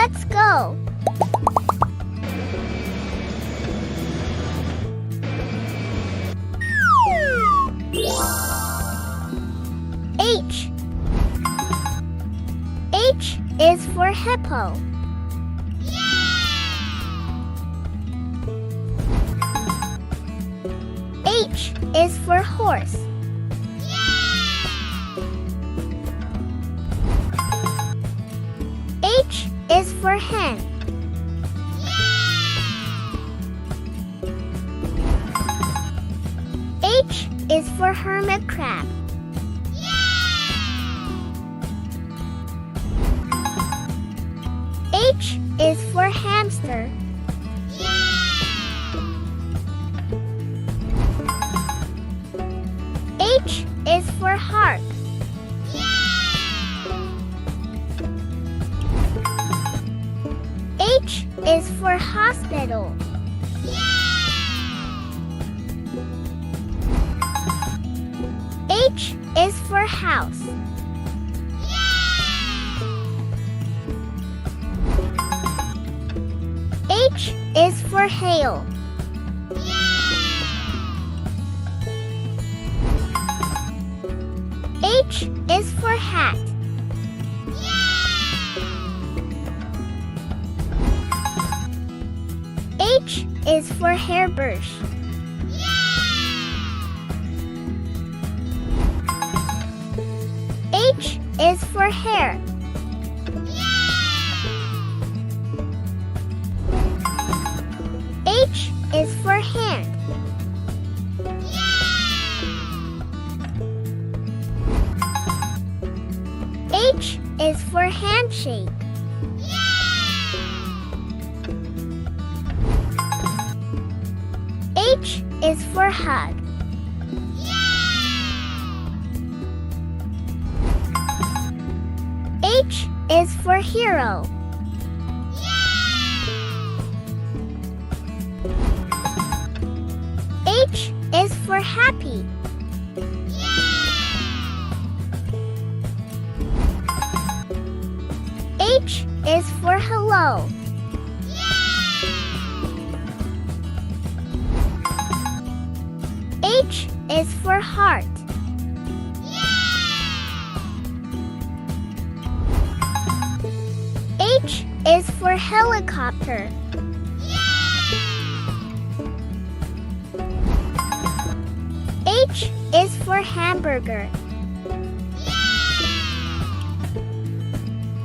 Let's go. H. H is for hippo. H is for horse. H is for hen. H is for hermit crab. H is for hamster. H is for heart. H is for hospital. H is for house. H is for hail. H is for hat. H is for hairbrush. H is for hair. H is for hand. H is for handshake. H is for hug. H is for hero. H is for happy. H is for hello. H is for heart. H is for helicopter. H is for hamburger.